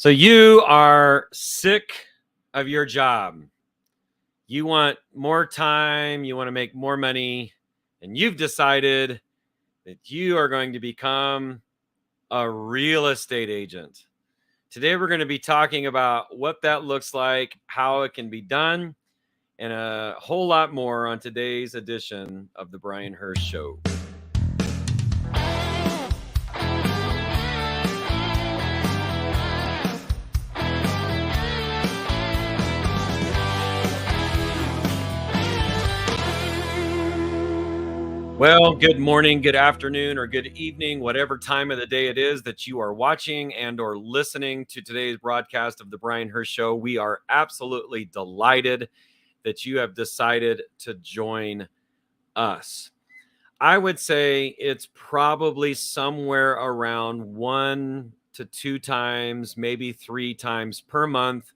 So you are sick of your job. You want more time, you want to make more money, and you've decided that you are going to become a real estate agent. Today, we're going to be talking about what that looks like, how it can be done, and a whole lot more on today's edition of The Brian Hirsch Show. Well, good morning, good afternoon, or good evening, whatever time of the day it is that you are watching and or listening to today's broadcast of The Brian Hirsch Show. We are absolutely delighted that you have decided to join us. I would say it's probably somewhere around 1 to 2 times, maybe 3 times per month,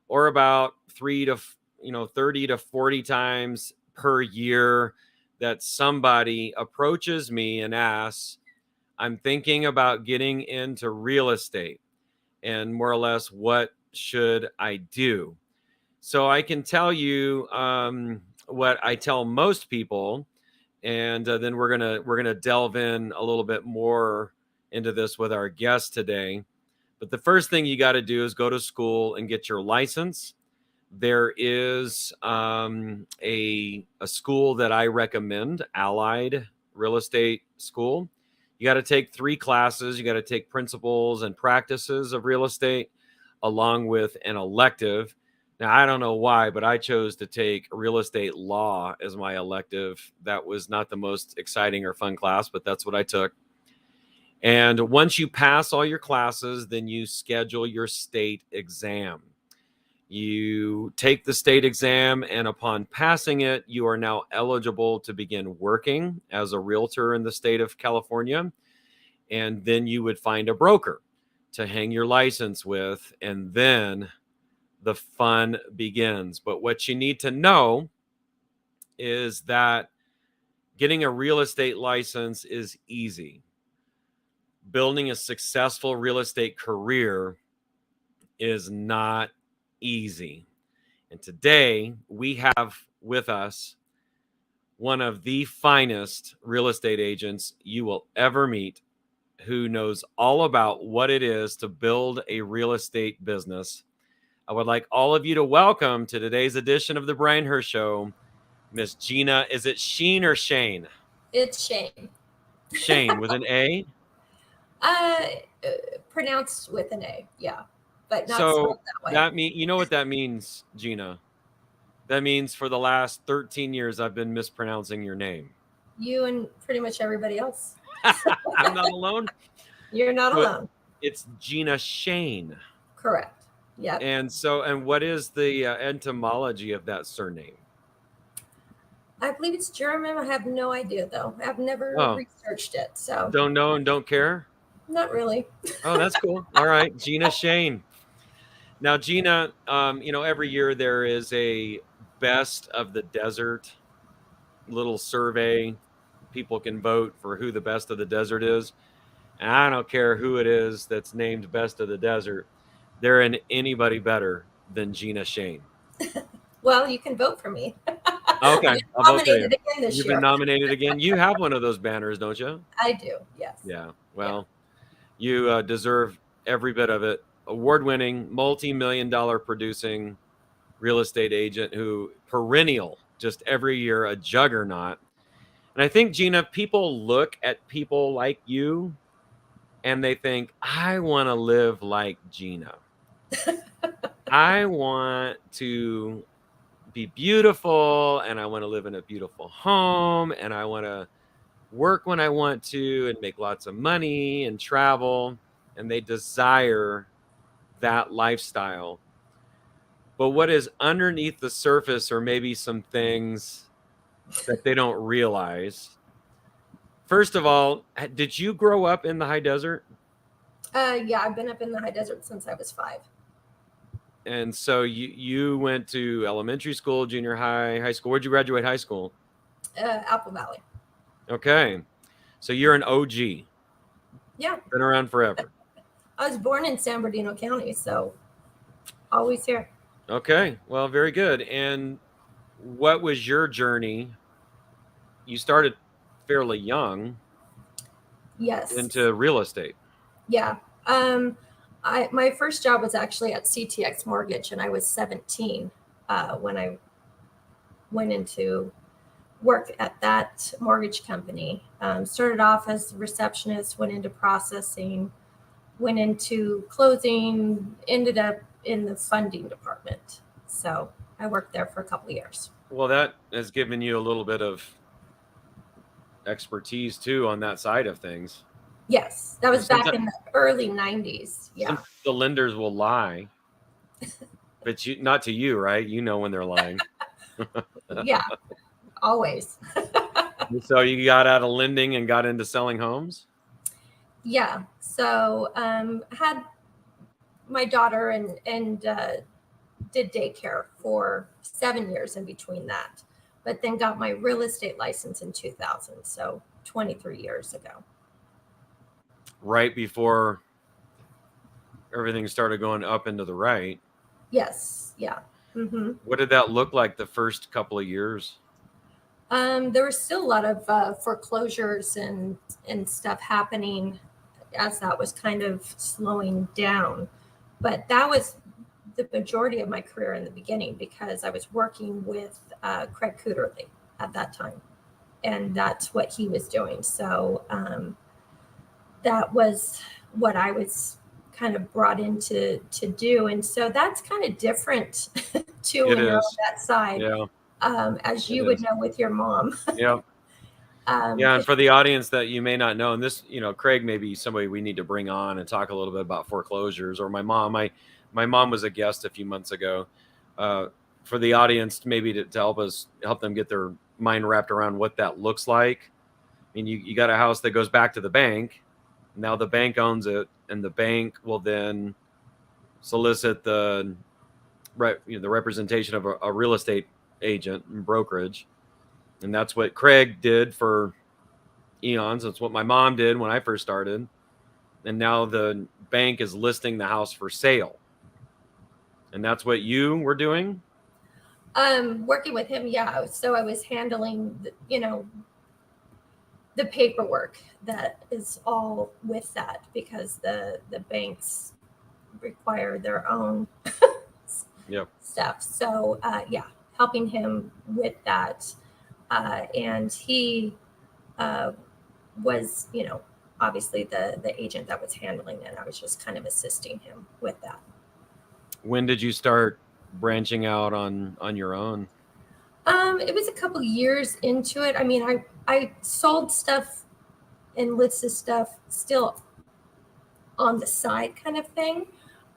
or about 30 to 40 times per year that somebody approaches me and asks, I'm thinking about getting into real estate, and more or less, what should I do? So I can tell you what I tell most people, and then we're gonna delve in a little bit more into this with our guest today. But the first thing you got to do is go to school and get your license. There is a school that I recommend, Allied Real Estate School. You got to take 3 classes. You got to take principles and practices of real estate along with an elective. Now, I don't know why, but I chose to take real estate law as my elective. That was not the most exciting or fun class, but that's what I took. And once you pass all your classes, then you schedule your state exam. You take the state exam, and upon passing it, you are now eligible to begin working as a realtor in the state of California. And then you would find a broker to hang your license with, and then the fun begins. But what you need to know is that getting a real estate license is easy. Building a successful real estate career is not easy. And today we have with us one of the finest real estate agents you will ever meet, who knows all about what it is to build a real estate business. I would like all of you to welcome to today's edition of The Brian Hirsch Show, Miss Gina. Is it Schene or Schene? It's Shane. Schene with an A? Pronounced with an A, yeah. But not So spelled that way. you know what that means, Gina? That means for the last 13 years, I've been mispronouncing your name. You and pretty much everybody else. I'm not alone. You're not But alone. It's Gina Schene. Correct. Yeah. And what is the etymology of that surname? I believe it's German. I have no idea, though. I've never researched it. So Don't know and don't care? not really. Oh, that's cool. All right. Gina Schene. Now, Gina, every year there is a best of the desert little survey. People can vote for who the best of the desert is. And I don't care who it is that's named best of the desert. There ain't anybody better than Gina Schene. Well, you can vote for me. Okay. I'll vote for you. Again this You've year. been nominated again. You have one of those banners, don't you? I do, yes. Yeah. Well, you deserve every bit of it. Award-winning, multi-million-dollar producing real estate agent who perennial, just every year, a juggernaut. And I think, Gina, people look at people like you and they think, I want to live like Gina. I want to be beautiful, and I want to live in a beautiful home, and I want to work when I want to and make lots of money and travel. And they desire that lifestyle. But what is underneath the surface are maybe some things that they don't realize. First of all, did you grow up in the high desert? Yeah, I've been up in the high desert since I was 5. And so you went to elementary school, junior high, high school. Where'd you graduate high school? Apple Valley. Okay. So you're an OG. Yeah. Been around forever. I was born in San Bernardino County, so always here. Okay, well, very good. And what was your journey? You started fairly young Yes. into real estate. Yeah. My first job was actually at CTX Mortgage, and I was 17 when I went into work at that mortgage company. Started off as a receptionist, went into processing, went into closing, ended up in the funding department. So I worked there for a couple of years. Well, that has given you a little bit of expertise too on that side of things. Yes, that was back Sometimes, in the early 90s. Yeah. sometimes the lenders will lie, but not to you, right? You know when they're lying. Yeah, always. So you got out of lending and got into selling homes? Yeah. So had my daughter and did daycare for 7 years in between that, but then got my real estate license in 2000. So 23 years ago. Right before everything started going up into the right. Yes. Yeah. Mm-hmm. What did that look like the first couple of years? There was still a lot of foreclosures and stuff happening as that was kind of slowing down. But that was the majority of my career in the beginning because I was working with Craig Cooterly at that time, and that's what he was doing. So that was what I was kind of brought in to do, and so that's kind of different too It when you're on is. that side, Yeah, as it you would is. know with your mom. Yeah. Yeah, and 'Cause for the audience that you may not know, and this, Craig may be somebody we need to bring on and talk a little bit about foreclosures, or my mom. My mom was a guest a few months ago. Uh, for the audience, maybe to help them get their mind wrapped around what that looks like. I mean, you got a house that goes back to the bank. Now the bank owns it, and the bank will then solicit the representation of a real estate agent and brokerage, and that's what Craig did for eons. That's what my mom did when I first started. And now the bank is listing the house for sale. And that's what you were doing? working with him, yeah. So I was handling, the paperwork that is all with that because the banks require their own Yep. stuff. So yeah, helping him with that, and he uh, was, obviously the agent that was handling it. I was just kind of assisting him with that. When did you start branching out on your own? It was a couple years into it. I mean, I sold stuff and listed stuff still on the side kind of thing.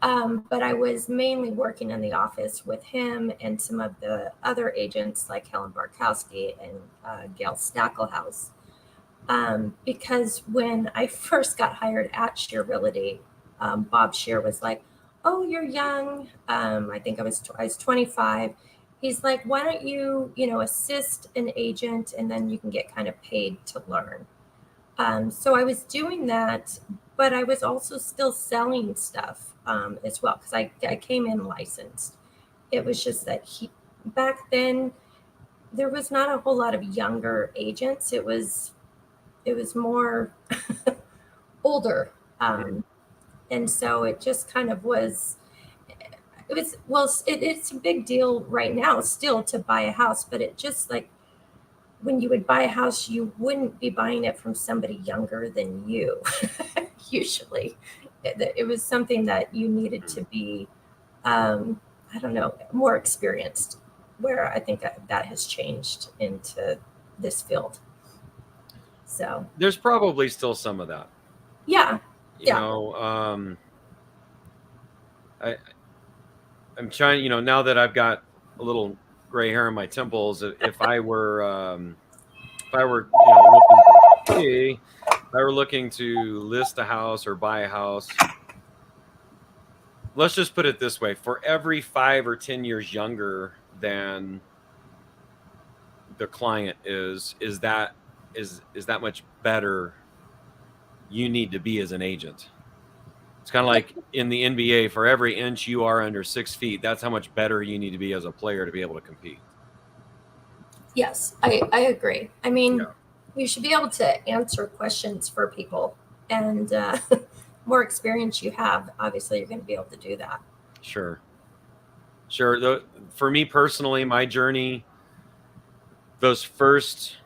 But I was mainly working in the office with him and some of the other agents like Helen Barkowski and Gail Stackelhouse. Because when I first got hired at Shear Realty, Bob Shear was like, "Oh, you're young." I think I was 25. He's like, "Why don't you, assist an agent and then you can get kind of paid to learn." So I was doing that, but I was also still selling stuff as well because I came in licensed. It was just that back then there was not a whole lot of younger agents. It was more older, and so it just kind of was. It was well. It's a big deal right now still to buy a house, but it just like when you would buy a house, you wouldn't be buying it from somebody younger than you. Usually, it was something that you needed to be, I don't know, more experienced. Where I think that has changed into this field. So There's probably still some of that. yeah, You yeah. know, I I'm trying, now that I've got a little gray hair on my temples, if I were, looking to see, if I were looking to list a house or buy a house, let's just put it this way: for every 5 or 10 years younger than the client is that much better you need to be as an agent. It's kind of like in the NBA, for every inch you are under 6 feet, that's how much better you need to be as a player to be able to compete. Yes, I agree. I mean, Yeah. you should be able to answer questions for people, and more experience you have, obviously, you're going to be able to do that. Sure. Sure. For me personally, my journey, those first,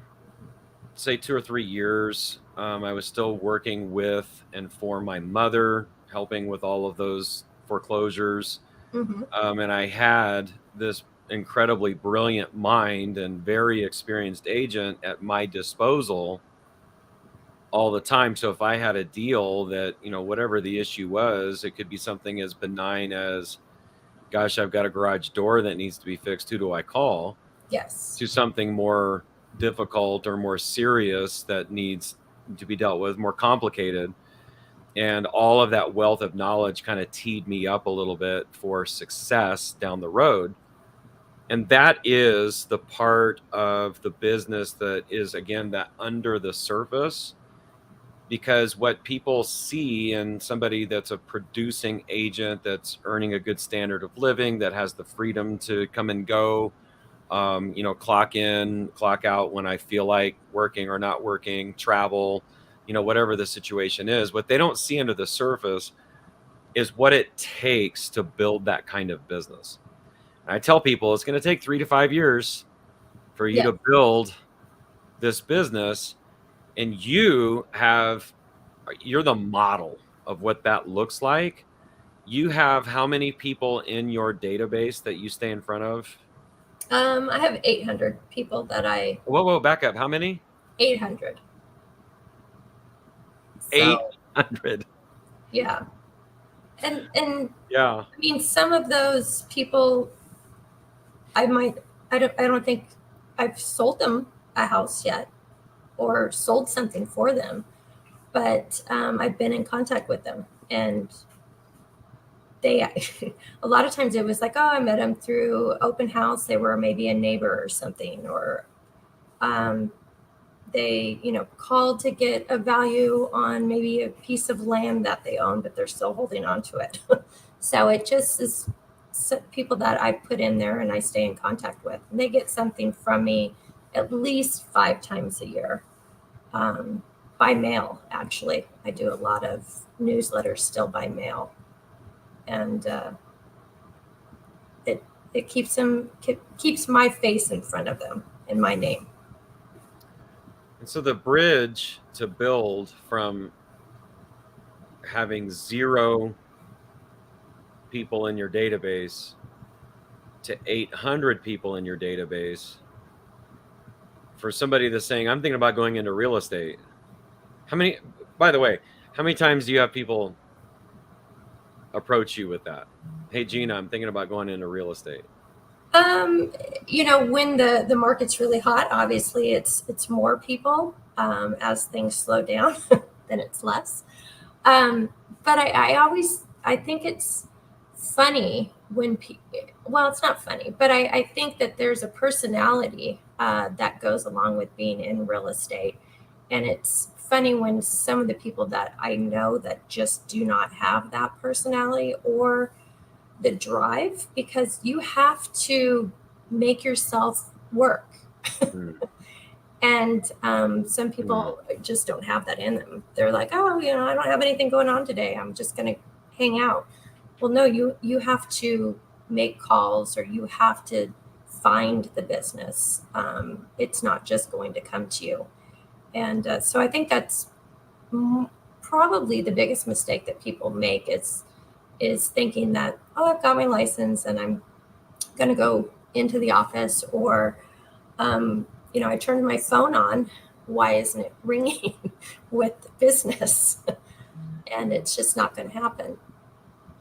say, 2 or 3 years, I was still working with and for my mother, helping with all of those foreclosures. Mm-hmm. And I had this incredibly brilliant mind and very experienced agent at my disposal all the time. So if I had a deal that, whatever the issue was, it could be something as benign as, gosh, I've got a garage door that needs to be fixed. Who do I call? Yes. To something more difficult or more serious that needs to be dealt with, more complicated. And all of that wealth of knowledge kind of teed me up a little bit for success down the road. And that is the part of the business that is, again, that under the surface. Because what people see in somebody that's a producing agent that's earning a good standard of living, that has the freedom to come and go, clock in, clock out when I feel like working or not working, travel, whatever the situation is. What they don't see under the surface is what it takes to build that kind of business. And I tell people it's going to take 3 to 5 years for you Yeah. to build this business, and you're the model of what that looks like. You have how many people in your database that you stay in front of? I have 800 people that I Whoa, back up. How many? 800. So 800. yeah, and Yeah. I mean, some of those people, I don't think I've sold them a house yet or sold something for them, but I've been in contact with them, and they a lot of times it was like, oh, I met them through open house. They were maybe a neighbor or something, or um, they called to get a value on maybe a piece of land that they own, but they're still holding on to it. So it just is people that I put in there and I stay in contact with, and they get something from me at least 5 times a year, by mail. Actually, I do a lot of newsletters still by mail, and it keeps my face in front of them and my name. And so the bridge to build from having 0 people in your database to 800 people in your database, for somebody that's saying, I'm thinking about going into real estate. By the way, how many times do you have people approach you with that? Hey, Gina, I'm thinking about going into real estate. When the market's really hot, obviously it's more people. As things slow down, then it's less. But I think it's funny when well, it's not funny, but I think that there's a personality that goes along with being in real estate, and it's funny when some of the people that I know that just do not have that personality or the drive, because you have to make yourself work. Mm. And some people just don't have that in them. They're like, oh, I don't have anything going on today. I'm just going to hang out. Well, no, you have to make calls, or you have to find the business. It's not just going to come to you. And so I think that's probably the biggest mistake that people make is thinking that, oh, I've got my license and I'm going to go into the office, or I turned my phone on. Why isn't it ringing with business? And it's just not going to happen.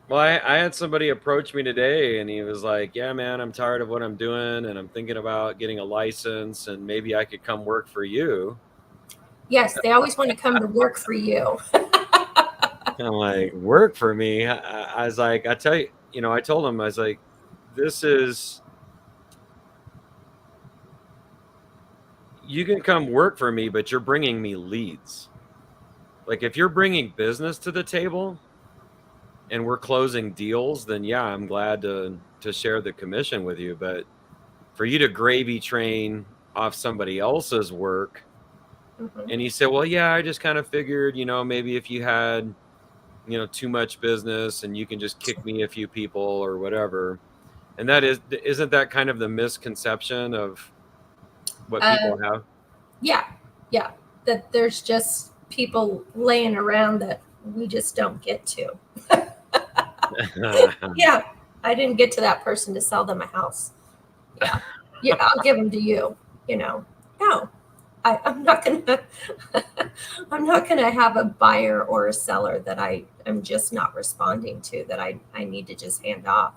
Well, I had somebody approach me today, and he was like, yeah, man, I'm tired of what I'm doing, and I'm thinking about getting a license, and maybe I could come work for you. Yes, they always want to come to work for you. I'm like, work for me? I was like, I tell you, I told him, I was like, you can come work for me, but you're bringing me leads. Like, if you're bringing business to the table, and we're closing deals, then yeah, I'm glad to share the commission with you. But for you to gravy train off somebody else's work, Mm-hmm. and he said, well, yeah, I just kind of figured, maybe if you had, too much business and you can just kick me a few people or whatever. And isn't that kind of the misconception of what Uh, people have? yeah, yeah. That there's just people laying around that we just don't get to. Yeah, I didn't get to that person to sell them a house. Yeah, yeah, I'll give them to you. No, I'm not gonna. I'm not gonna have a buyer or a seller that I'm just not responding to, that I need to just hand off.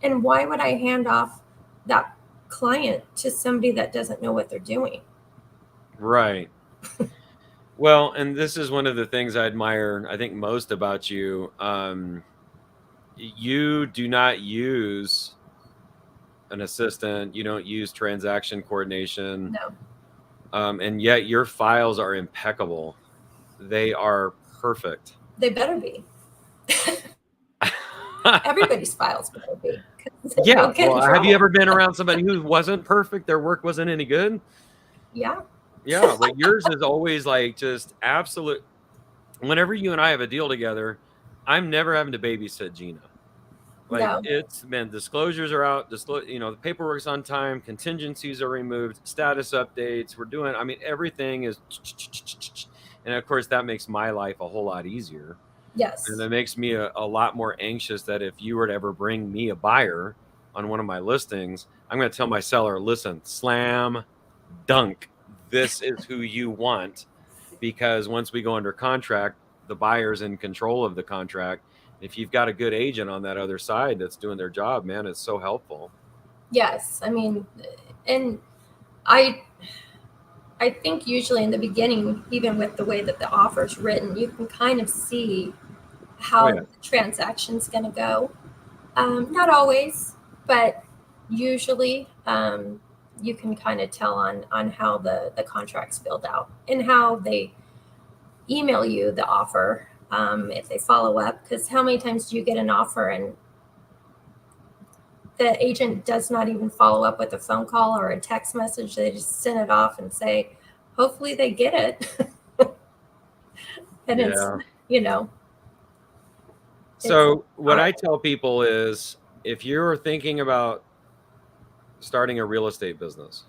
And why would I hand off that client to somebody that doesn't know what they're doing? Right. Well, and this is one of the things I admire, I think, most about you. You do not use an assistant, you don't use transaction coordination, No, and yet your files are impeccable. They are perfect. they better be. Everybody's files better be. 'Cause Yeah. you'll get in Well, have you trouble. ever been around somebody who wasn't perfect? Their work wasn't any good? Yeah. Yeah. But yours is always like just absolute. Whenever you and I have a deal together, I'm never having to babysit Gina. Like No. it's man, disclosures are out. The paperwork's on time. Contingencies are removed. Status updates. We're doing. I mean, everything is. And of course, that makes my life a whole lot easier. And Yes. that makes me a lot more anxious that if you were to ever bring me a buyer on one of my listings, I'm going to tell my seller, listen, slam dunk. This is who you want, because once we go under contract, the buyer's in control of the contract. If you've got a good agent on that other side that's doing their job, man, it's so helpful. Yes. I mean, and I I think usually in the beginning, even with the way that the offer's written, you can kind of see Oh how yeah. the transaction's going to go. Not always, but usually you can kind of tell on how the contract's filled out and how they email you the offer, if they follow up. Because how many times do you get an offer and the agent does not even follow up with a phone call or a text message? They just send it off and say, hopefully they get it. And it's, Yeah. you know, it's So what I horrible. tell people is if you're thinking about starting a real estate business,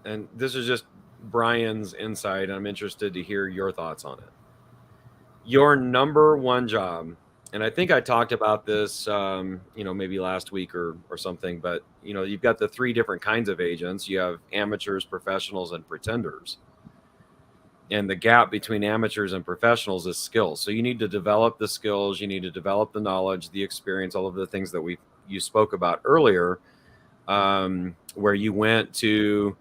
and this is just Brian's insight, I'm interested to hear your thoughts on it. Your number one job, and I think I talked about this, maybe last week or something, but you've got the three different kinds of agents. You have amateurs, professionals, and pretenders. And the gap between amateurs and professionals is skills. So you need to develop the skills, you need to develop the knowledge, the experience, all of the things that you spoke about earlier, where you went to,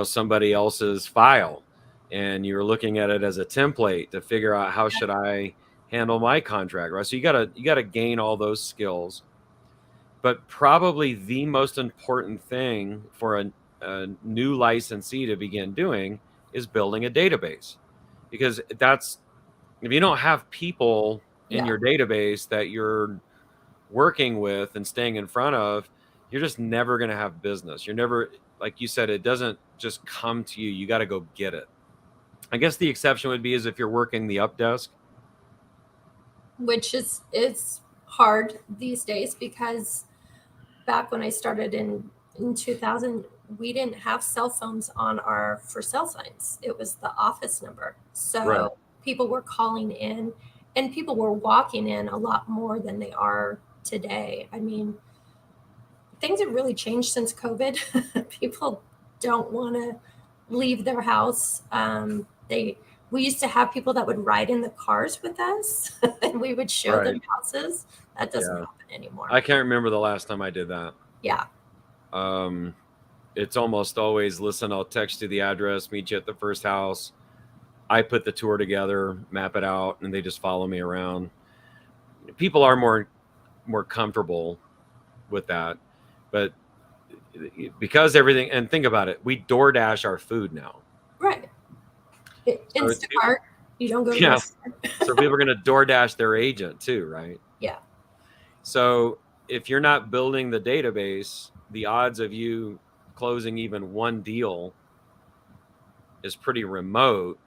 somebody else's file and you're looking at it as a template to figure out how should I handle my contract, right? So you gotta gain all those skills. But probably the most important thing for a new licensee to begin doing is building a database, because that's if you don't have people in Yeah. your database that you're working with and staying in front of, you're just never going to have business. You're never, like you said, it doesn't just come to you. You got to go get it. I guess the exception would be is if you're working the up desk. Which is hard these days because back when I started in 2000, we didn't have cell phones on our for sale signs. It was the office number. Right. So people were calling in and people were walking in a lot more than they are today. I mean, things have really changed since COVID. People don't want to leave their house. They We used to have people that would ride in the cars with us, and we would show them Right. houses. That doesn't Yeah. happen anymore. I can't remember the last time I did that. Yeah, Um, it's almost always, listen, I'll text you the address, meet you at the first house. I put the tour together, map it out, and they just follow me around. People are more comfortable with that, but because everything, and think about it, we DoorDash our food now. right. So Instacart. You don't go to the yeah, store. so people are going to DoorDash their agent too, right? Yeah. So if you're not building the database, the odds of you closing even one deal is pretty remote.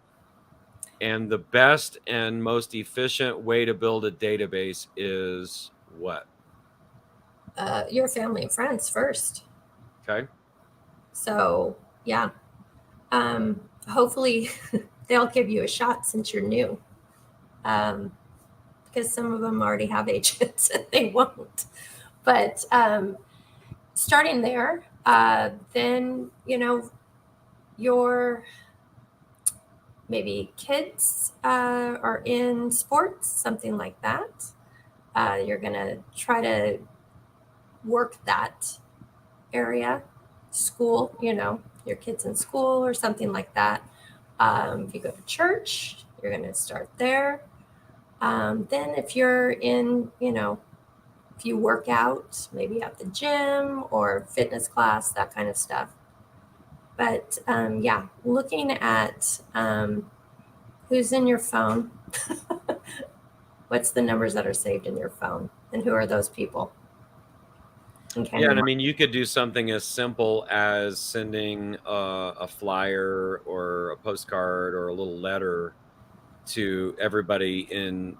And the best and most efficient way to build a database is what? Your family and friends first. Okay. So yeah, hopefully they'll give you a shot since you're new, because some of them already have agents and they won't. But starting there, then your maybe kids are in sports, something like that. You're gonna try to work that area, school, your kids in school or something like that. If you go to church, you're going to start there. Then if you're in, if you work out, maybe at the gym or fitness class, that kind of stuff. But yeah, looking at who's in your phone, what's the numbers that are saved in your phone, and who are those people? Yeah, and I mean, you could do something as simple as sending a flyer or a postcard or a little letter to everybody in,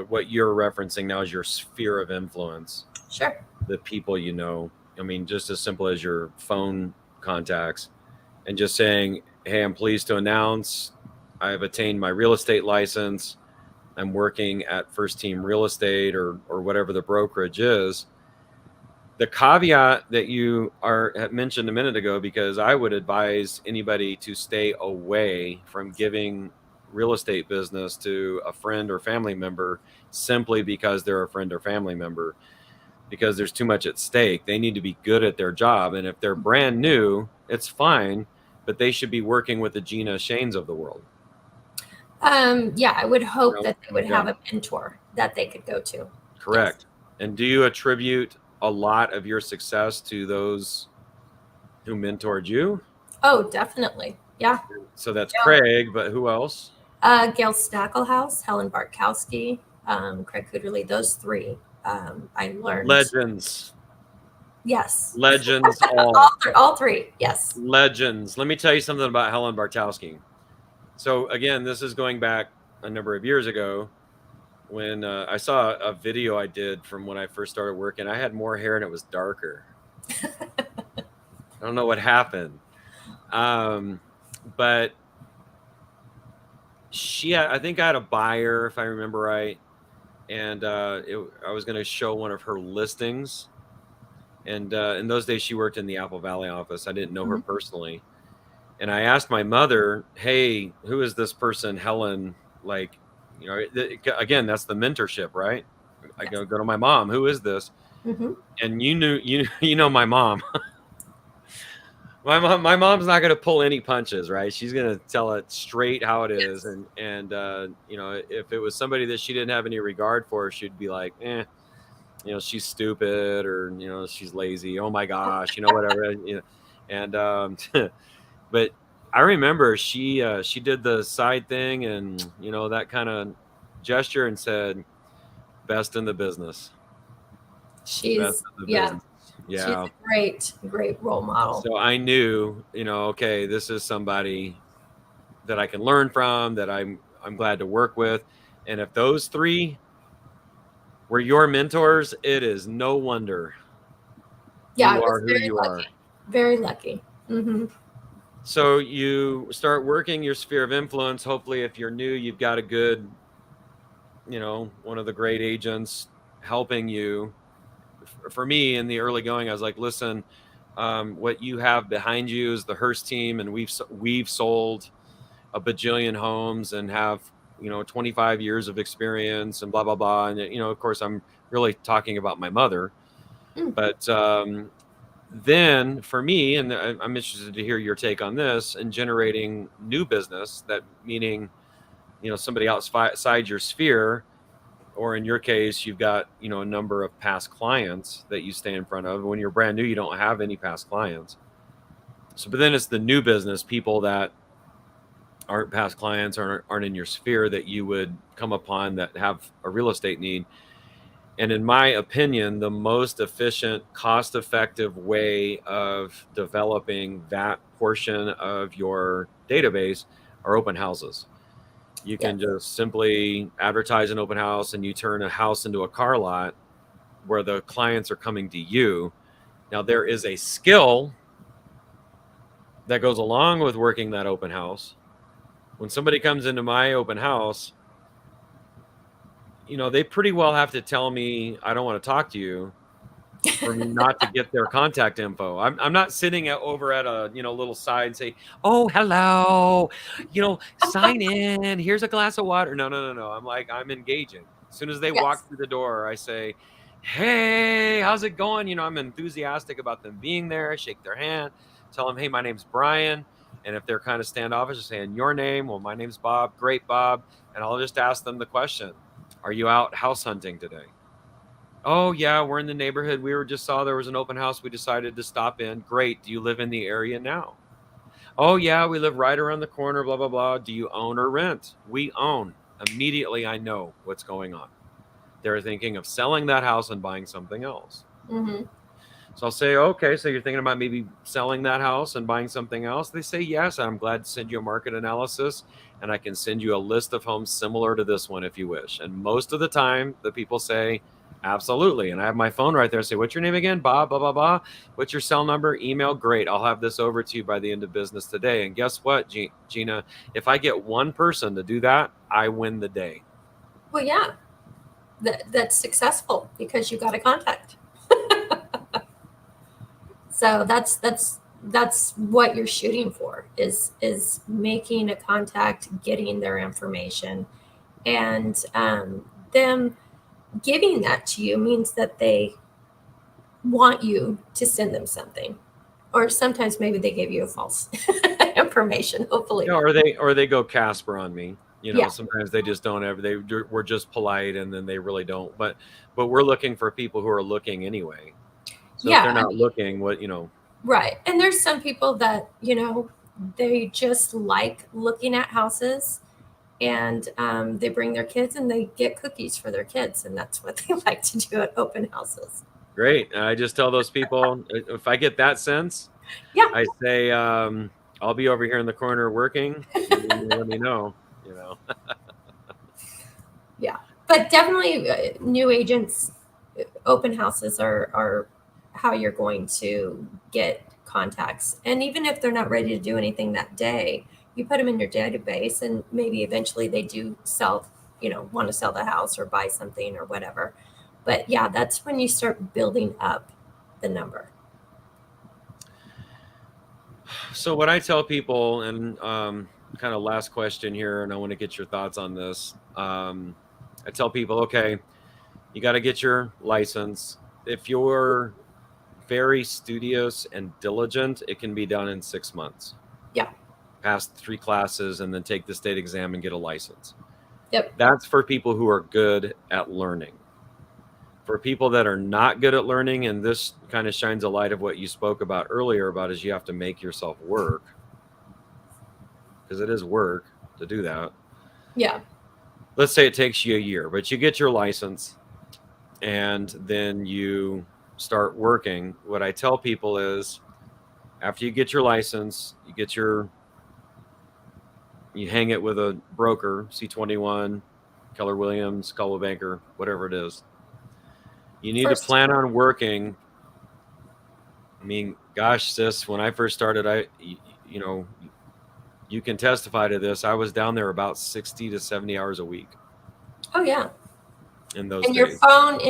what you're referencing now is your sphere of influence. Sure. The people you know. I mean, just as simple as your phone contacts, and just saying, "Hey, I'm pleased to announce I have attained my real estate license. I'm working at First Team Real Estate or whatever the brokerage is." The caveat that you had mentioned a minute ago, because I would advise anybody to stay away from giving real estate business to a friend or family member simply because they're a friend or family member, because there's too much at stake. They need to be good at their job. And if they're brand new, it's fine, but they should be working with the Gina Schenes of the world. Yeah, I would hope that they would have a mentor that they could go to. Correct. Yes. And do you attribute a lot of your success to those who mentored you? Oh, definitely. Yeah. So that's Craig, but who else? Gail Stackelhouse, Helen Bartkowski, Craig Hooterly, those three. I learned. Legends. Yes. Legends. all three. Yes. Legends. Let me tell you something about Helen Bartkowski. So again, this is going back a number of years ago when I saw a video I did from when I first started working. I had more hair and it was darker. I don't know what happened. But I think I had a buyer, if I remember right. And I was going to show one of her listings. And in those days, she worked in the Apple Valley office. I didn't know her personally. And I asked my mother, "Hey, who is this person, Helen?" Like, again, that's the mentorship, right? I go to my mom. "Who is this?" Mm-hmm. And you know my mom. My mom's not going to pull any punches, right? She's going to tell it straight how it is. And if it was somebody that she didn't have any regard for, she'd be like, she's stupid, or she's lazy. Oh my gosh, whatever. And but I remember she did the side thing and that kind of gesture and said, "Best in the business." She's she's a great role model. So I knew, okay, this is somebody that I can learn from, that I'm glad to work with. And if those three were your mentors, it is no wonder you are who you are. Very lucky. Mm-hmm. So you start working your sphere of influence. Hopefully, if you're new, you've got a good, one of the great agents helping you. For me, in the early going, I was like, listen, what you have behind you is the Hearst team, and we've sold a bajillion homes and have 25 years of experience and blah blah blah. And of course, I'm really talking about my mother, but then for me, and I'm interested to hear your take on this, and generating new business, that meaning somebody outside your sphere, or in your case, you've got a number of past clients that you stay in front of. When you're brand new, you don't have any past clients. So, but then it's the new business, people that aren't past clients or aren't in your sphere that you would come upon that have a real estate need. And in my opinion, the most efficient, cost effective way of developing that portion of your database are open houses. You Yes. can just simply advertise an open house and you turn a house into a car lot where the clients are coming to you. Now, there is a skill that goes along with working that open house. When somebody comes into my open house, they pretty well have to tell me, I don't want to talk to you, for me not to get their contact info. I'm not sitting over at a little side and say, "Oh, hello, sign in. Here's a glass of water." No, no, no, no. I'm engaging. As soon as they Yes. walk through the door, I say, "Hey, how's it going?" I'm enthusiastic about them being there. I shake their hand, tell them, "Hey, my name's Brian." And if they're kind of standoffish, saying your name, well, my name's Bob. Great, Bob. And I'll just ask them the question: Are you out house hunting today? Oh, yeah, we're in the neighborhood. We were just saw there was an open house. We decided to stop in. Great. Do you live in the area now? Oh, yeah, we live right around the corner, blah, blah, blah. Do you own or rent? We own. Immediately, I know what's going on. They're thinking of selling that house and buying something else. Mm-hmm. So I'll say, okay, so you're thinking about maybe selling that house and buying something else? They say, yes. I'm glad to send you a market analysis and I can send you a list of homes similar to this one if you wish. And most of the time, the people say, absolutely. And I have my phone right there. I say, what's your name again? Bob, blah, blah, blah. What's your cell number? Email? Great. I'll have this over to you by the end of business today. And guess what, Gina? If I get one person to do that, I win the day. Well, yeah, that's successful because you got a contact. So that's what you're shooting for is making a contact, getting their information, and them giving that to you means that they want you to send them something, or sometimes maybe they give you a false information. Hopefully, Yeah, not. or they go Casper on me. Yeah, Sometimes they just don't ever. We're just polite, and then they really don't. But we're looking for people who are looking anyway. So if yeah, they're not looking, what? right. And there's some people that they just like looking at houses, and they bring their kids and they get cookies for their kids, and that's what they like to do at open houses. Great. I just tell those people if I get that sense, Yeah, I say I'll be over here in the corner working. You let me know. yeah. But definitely, new agents, open houses are how you're going to get contacts. And even if they're not ready to do anything that day, you put them in your database, and maybe eventually they do sell, want to sell the house or buy something or whatever. But yeah, that's when you start building up the number. So what I tell people, and kind of last question here, and I want to get your thoughts on this. I tell people, okay, you got to get your license. If you're very studious and diligent, it can be done in 6 months. Yeah. Pass 3 classes and then take the state exam and get a license. Yep. That's for people who are good at learning. For people that are not good at learning, and this kind of shines a light of what you spoke about earlier about is you have to make yourself work, because it is work to do that. Yeah. Let's say it takes you a year, but you get your license and then you start working. What I tell people is after you get your license, you hang it with a broker, C21, Keller Williams, Coldwell Banker, whatever it is. You need to First, plan on working. I mean, gosh, sis, when I first started, you can testify to this. I was down there about 60 to 70 hours a week oh yeah. in those And days.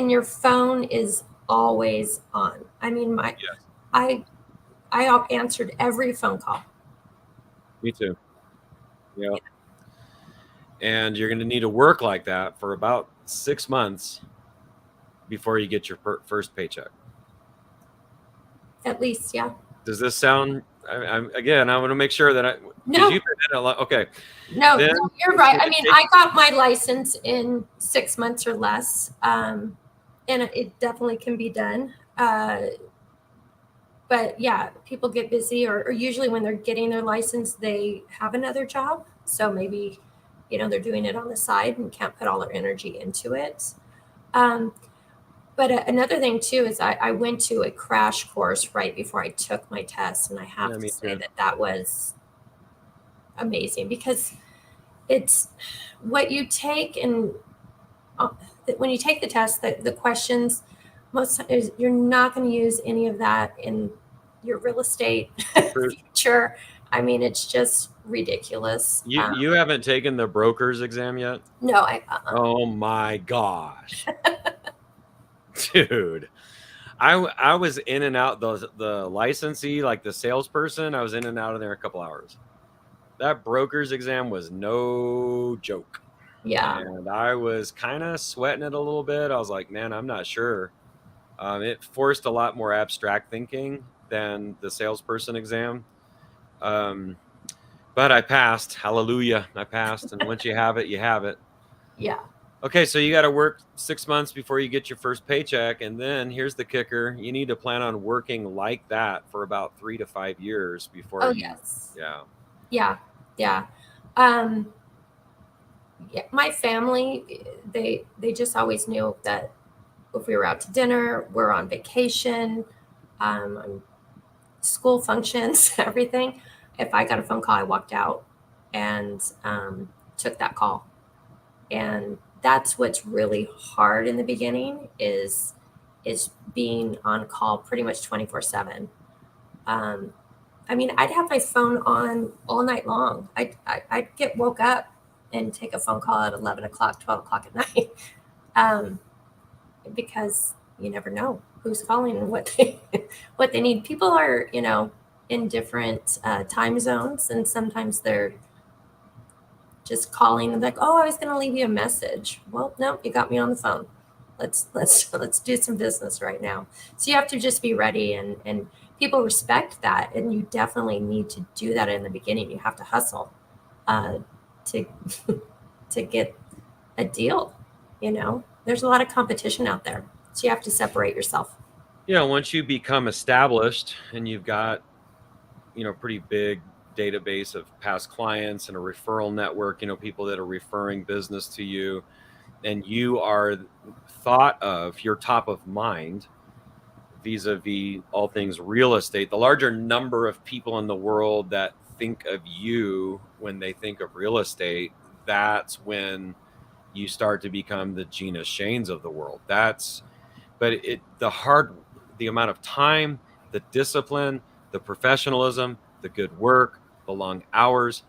your phone is always on. I mean, Yes, I answered every phone call. me too. Yeah. And you're going to need to work like that for about 6 months before you get your first paycheck. At least, yeah. Does this sound? Again, I want to make sure that No, you've been in a lot. Okay. no, Then you're right. I mean, I got my license in 6 months or less, and it definitely can be done. But yeah, people get busy, or usually when they're getting their license, they have another job. So maybe, they're doing it on the side and can't put all their energy into it. Um, But another thing too is I went to a crash course right before I took my test, and I have Yeah, to me say too. that was amazing because it's what you take and uh, when you take the test, the questions most is you're not going to use any of that in your real estate For, future. I mean, it's just ridiculous. you haven't taken the broker's exam yet? No, I Oh my gosh. Dude. I was in and out the licensee, like the salesperson, I was in and out of there a couple hours. That broker's exam was no joke. yeah. And I was kind of sweating it a little bit. I was like, man, I'm not sure. It forced a lot more abstract thinking than the salesperson exam. Um, but I passed. Hallelujah. I passed. And once you have it, you have it. Yeah. Okay, so you got to work 6 months before you get your first paycheck. And then here's the kicker, you need to plan on working like that for about 3 to 5 years before Oh you, yes. yeah. Yeah. Yeah. Um, yeah. My family, they just always knew that if we were out to dinner, we're on vacation, on school functions, everything. If I got a phone call, I walked out and took that call. And that's what's really hard in the beginning is being on call pretty much 24/7. Um, I mean, I'd have my phone on all night long. I'd get woke up and take a phone call at 11 o'clock, 12 o'clock at night, um, because you never know who's calling and what they what they need. People are, in different time zones, and sometimes they're just calling and like, oh, I was going to leave you a message. Well, no, you got me on the phone. Let's do some business right now. So you have to just be ready, and people respect that, and you definitely need to do that in the beginning. You have to hustle to to get a deal. There's a lot of competition out there, so you have to separate yourself. Once you become established and you've got, pretty big database of past clients and a referral network, people that are referring business to you, and you are thought of, you're top of mind vis-a-vis all things real estate, the larger number of people in the world that think of you when they think of real estate, that's when you start to become the Gina Schenes of the world. But the amount of time, the discipline, the professionalism, the good work, the long hours,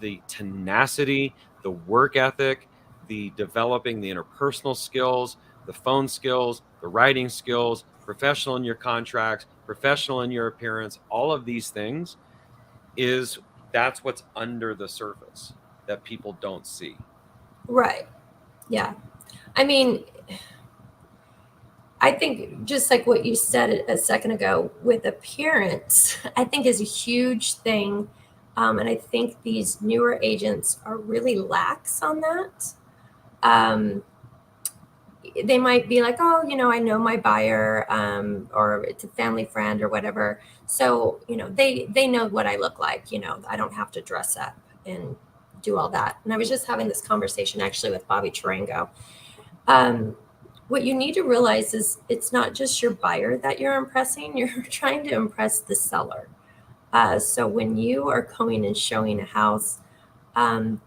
the tenacity, the work ethic, the developing the interpersonal skills, the phone skills, the writing skills, professional in your contracts, professional in your appearance, all of these things that's what's under the surface that people don't see. Right. Yeah. I mean, I think just like what you said a second ago with appearance, I think is a huge thing. And I think these newer agents are really lax on that. Um, they might be like, oh, I know my buyer, or it's a family friend or whatever. So, they know what I look like. I don't have to dress up and do all that. And I was just having this conversation actually with Bobby Tarango. Um, what you need to realize is it's not just your buyer that you're impressing, you're trying to impress the seller. So when you are going and showing a house,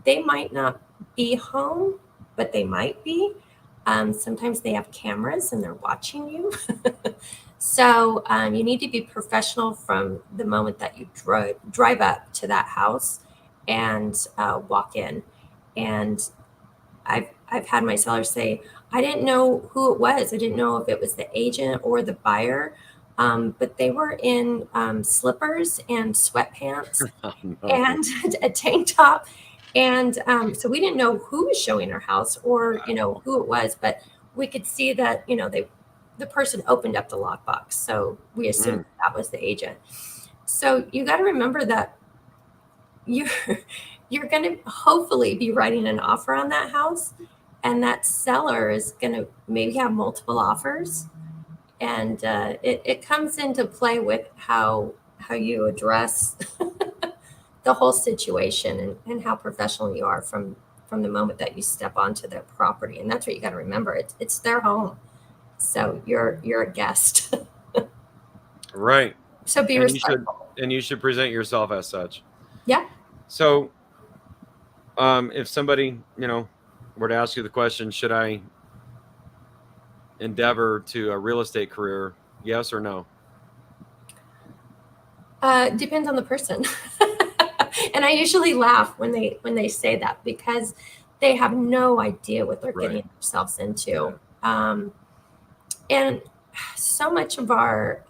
they might not be home, but they might be. Sometimes they have cameras and they're watching you. So you need to be professional from the moment that you drive up to that house and walk in. And I've had my sellers say, I didn't know who it was. I didn't know if it was the agent or the buyer, but they were in slippers and sweatpants Oh, no. and a tank top. And so we didn't know who was showing our house or, Wow. who it was, but we could see that, the person opened up the lockbox. So we assumed that was the agent. So you got to remember that you're, you're going to hopefully be writing an offer on that house, and that seller is going to maybe have multiple offers, and it comes into play with how you address the whole situation, and how professional you are from the moment that you step onto their property. And that's what you got to remember, it's their home. So you're a guest. Right. So be respectful. You should present yourself as such. Yeah. So, if somebody, were to ask you the question, should I endeavor to a real estate career? Yes or no? Depends on the person. And I usually laugh when they say that, because they have no idea what they're Right. getting themselves into. And so much of our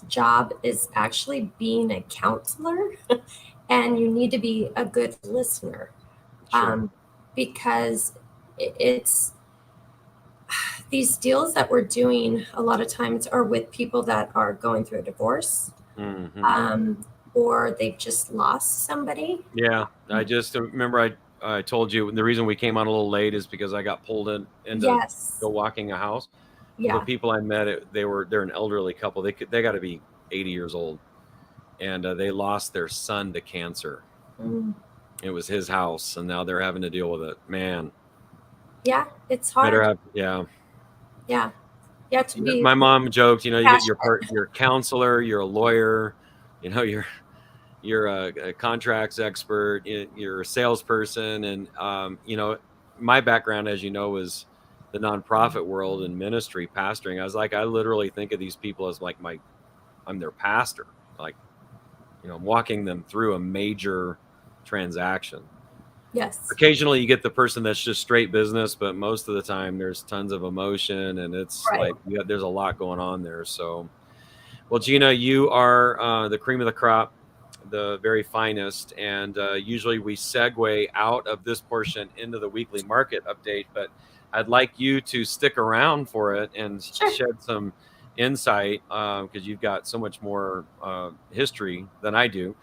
job is actually being a counselor, and you need to be a good listener. Sure. Because it's these deals that we're doing a lot of times are with people that are going through a divorce, Mm-hmm. or they've just lost somebody. Yeah, I just remember I told you the reason we came on a little late is because I got pulled into Yes. go walking a house. Well, Yeah. the people I met, they're an elderly couple. They got to be 80 years old, and they lost their son to cancer. Mm. It was his house, and now they're having to deal with it. Man, Yeah, it's better hard. have yeah. Yeah. You have to be My mom joked, you get passionate. you're a counselor, you're a lawyer, you're a contracts expert, you're a salesperson, and my background, as you know, is the nonprofit world and ministry, pastoring. I was like, I literally think of these people as like I'm their pastor, like I'm walking them through a major transaction. Yes. Occasionally, you get the person that's just straight business, but most of the time, there's tons of emotion, and it's Right. like there's a lot going on there. So, well, Gina, you are the cream of the crop, the very finest. And usually we segue out of this portion into the weekly market update, but I'd like you to stick around for it and Sure. shed some insight because you've got so much more history than I do.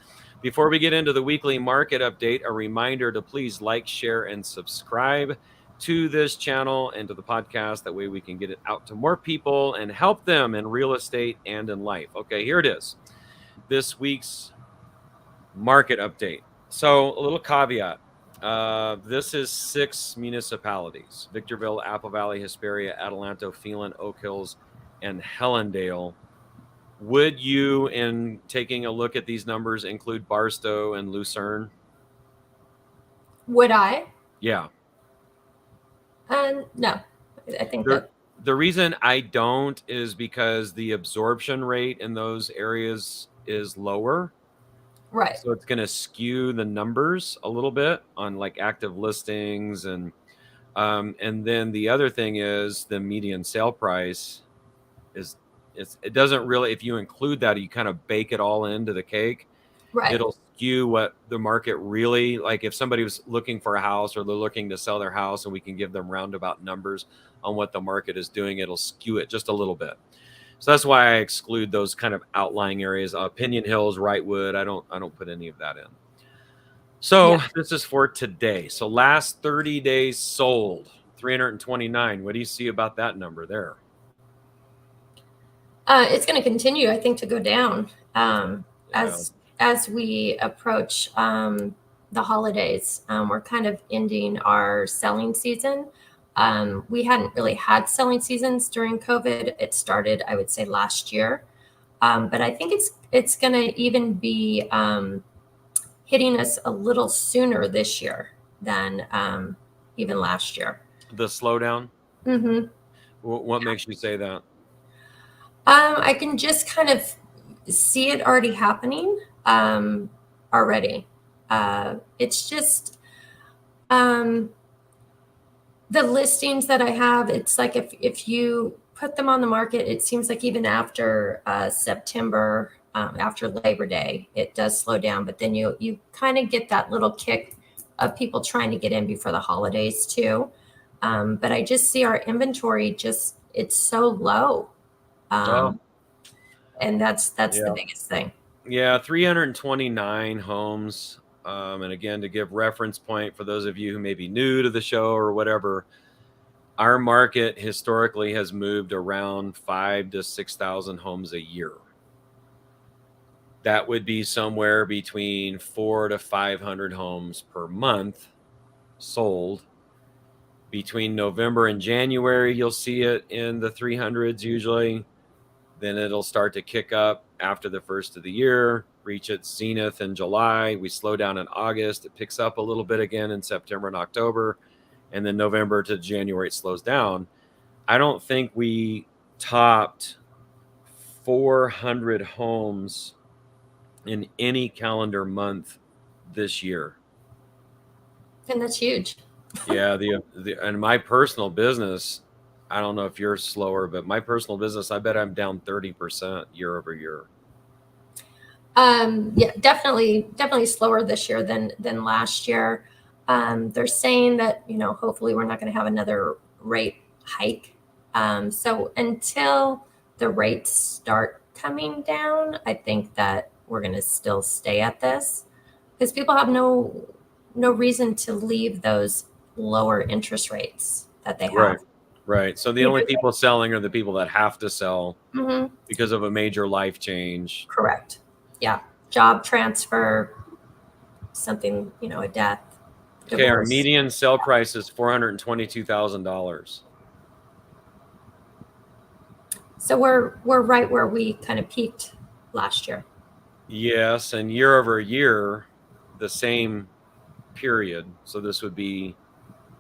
Before we get into the weekly market update, a reminder to please like, share, and subscribe to this channel and to the podcast. That way we can get it out to more people and help them in real estate and in life. Okay, here it is. This week's market update. So a little caveat. This is 6 municipalities: Victorville, Apple Valley, Hesperia, Adelanto, Phelan, Oak Hills, and Hellendale. Would you, in taking a look at these numbers, include Barstow and Lucerne? Would I? Yeah. No. I think that. The reason I don't is because the absorption rate in those areas is lower. Right. So it's going to skew the numbers a little bit on like active listings, and then the other thing is the median sale price is it doesn't really, if you include that, you kind of bake it all into the cake. Right. It'll skew what the market really, like if somebody was looking for a house or they're looking to sell their house and we can give them roundabout numbers on what the market is doing, it'll skew it just a little bit. So that's why I exclude those kind of outlying areas. Pinion Hills, Wrightwood, I don't put any of that in. So Yeah. this is for today. So last 30 days sold 329. What do you see about that number there? It's going to continue, I think, to go down as we approach the holidays. We're kind of ending our selling season. We hadn't really had selling seasons during COVID. It started, I would say, last year, but I think it's going to even be hitting us a little sooner this year than even last year. The slowdown? Mm-hmm. What makes you say that? I can just kind of see it already happening already. It's just the listings that I have. It's like if you put them on the market, it seems like even after September, after Labor Day, it does slow down. But then you kind of get that little kick of people trying to get in before the holidays too. But I just see our inventory it's so low. And that's the biggest thing. Yeah, 329 homes. And again, to give reference point for those of you who may be new to the show or whatever, our market historically has moved around 5,000 to 6,000 homes a year. That would be somewhere between 400 to 500 homes per month sold. Between November and January, you'll see it in the 300s usually. Then it'll start to kick up after the first of the year, reach its zenith in July. We slow down in August. It picks up a little bit again in September and October. And then November to January, it slows down. I don't think we topped 400 homes in any calendar month this year. And that's huge. Yeah, and my personal business, I don't know if you're slower, but my personal business, I bet I'm down 30% year over year. Yeah, definitely slower this year than last year. They're saying that, hopefully we're not going to have another rate hike. So until the rates start coming down, I think that we're going to still stay at this because people have no reason to leave those lower interest rates that they have. Right. So the only people selling are the people that have to sell because of a major life change. Correct. Yeah. Job transfer, something, a death. Okay, our median sale price is $422,000. So we're right where we kind of peaked last year. Yes, and year over year, the same period. So this would be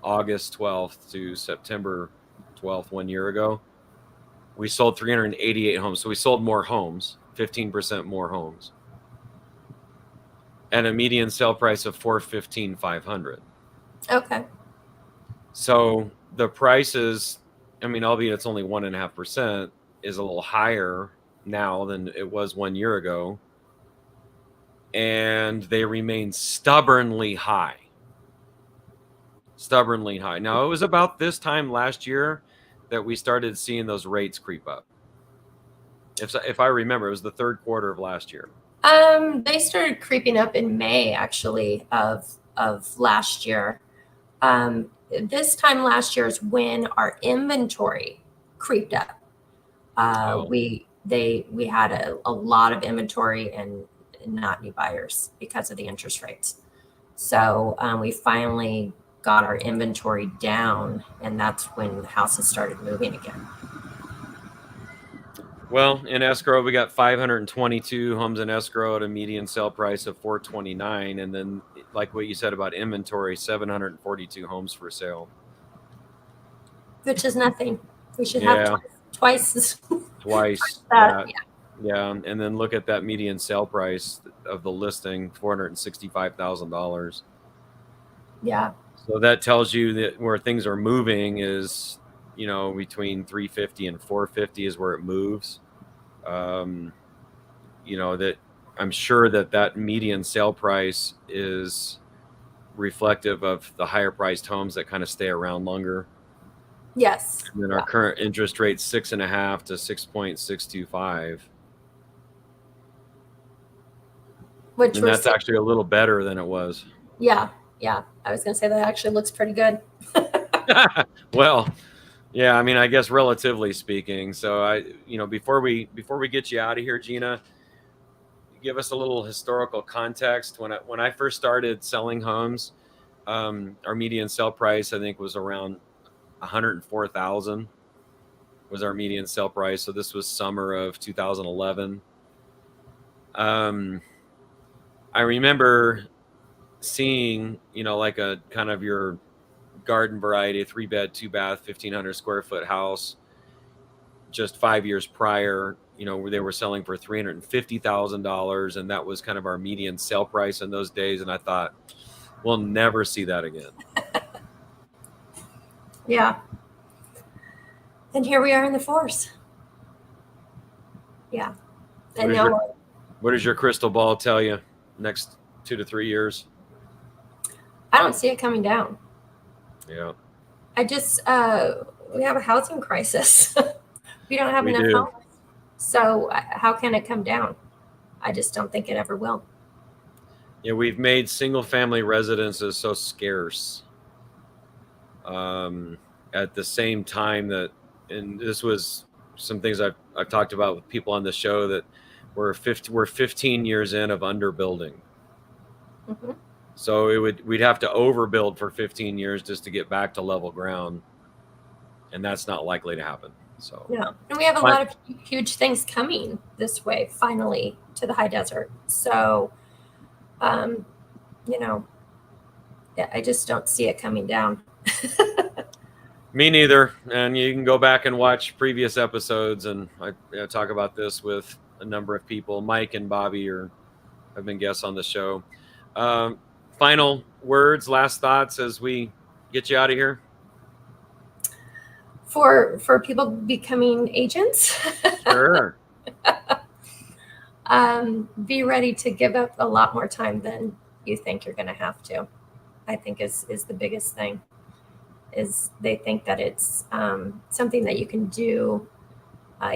August 12th to September 12th, 1 year ago. We sold 388 homes. So we sold more homes, 15% more homes, and a median sale price of $415,500. Okay. So the prices, I mean, albeit it's only 1.5%, is a little higher now than it was 1 year ago. And they remain stubbornly high. Stubbornly high. Now, it was about this time last year that we started seeing those rates creep up. If I remember, it was the third quarter of last year. They started creeping up in May, actually, of last year. This time last year is when our inventory creeped up. We had a lot of inventory and not new buyers because of the interest rates. So we finally got our inventory down, and that's when the houses started moving again. Well, in escrow, we got 522 homes in escrow at a median sale price of $429,000, and then, like what you said about inventory, 742 homes for sale, which is nothing. We should have twice that. Yeah, and then look at that median sale price of the listing, $465,000. Yeah. So that tells you that where things are moving is, between 350 and 450 is where it moves. That I'm sure that median sale price is reflective of the higher priced homes that kind of stay around longer. Yes. And then our current interest rate 6.5 to 6.625. And that's actually a little better than it was. Yeah. I was going to say that actually looks pretty good. Well, yeah, I mean, I guess relatively speaking. So before we get you out of here, Gina, give us a little historical context. When I first started selling homes, our median sale price, I think, was around $104,000 was our median sale price. So this was summer of 2011. I remember seeing, like a kind of your garden variety, 3-bed, 2-bath, 1,500 square foot house just 5 years prior, where they were selling for $350,000. And that was kind of our median sale price in those days. And I thought, we'll never see that again. Yeah. And here we are in the force. Yeah. And what does your crystal ball tell you next 2 to 3 years? I don't see it coming down. Yeah. I just, we have a housing crisis. We don't have enough homes. So how can it come down? I just don't think it ever will. Yeah, we've made single family residences so scarce. At the same time that, and this was some things I've talked about with people on the show, that we're 15 years in of underbuilding. So we'd have to overbuild for 15 years just to get back to level ground, and that's not likely to happen. So yeah, and we have a lot of huge things coming this way finally to the high desert. So, you know, I just don't see it coming down. Me neither. And you can go back and watch previous episodes, and I talk about this with a number of people. Mike and Bobby have been guests on the show. Um, Final words, last thoughts as we get you out of here. For people becoming agents, Sure. Be ready to give up a lot more time than you think you're going to have to. I think is the biggest thing. Is they think that it's something that you can do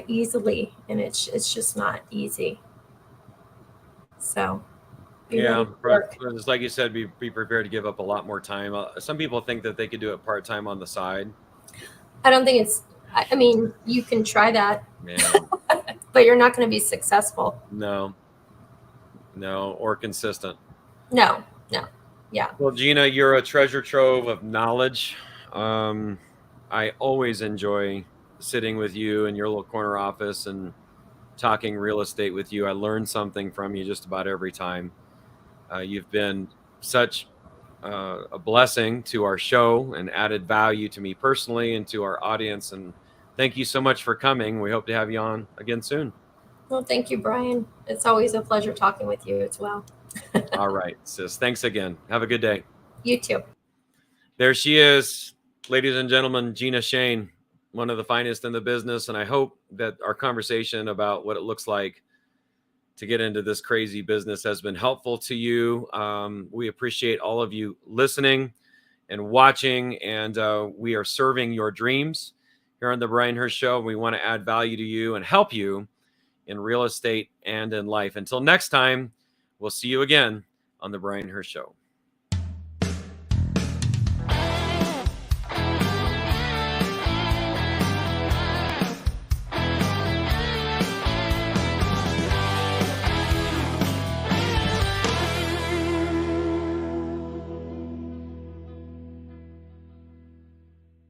easily, and it's just not easy. So, Yeah, just like you said, be prepared to give up a lot more time. Some people think that they could do it part-time on the side. I don't think it's. I mean, you can try that, Yeah. but you're not going to be successful. No, or consistent. No. Yeah. Well, Gina, you're a treasure trove of knowledge. I always enjoy sitting with you in your little corner office and talking real estate with you. I learn something from you just about every time. You've been such a blessing to our show and added value to me personally and to our audience. And thank you so much for coming. We hope to have you on again soon. Well, thank you, Brian. It's always a pleasure talking with you as well. All right, sis. Thanks again. Have a good day. You too. There she is, ladies and gentlemen, Gina Schene, one of the finest in the business. And I hope that our conversation about what it looks like to get into this crazy business has been helpful to you. We appreciate all of you listening and watching, and we are serving your dreams here on the Brian Hirsch Show. We want to add value to you and help you in real estate and in life. Until next time, we'll see you again on the Brian Hirsch Show.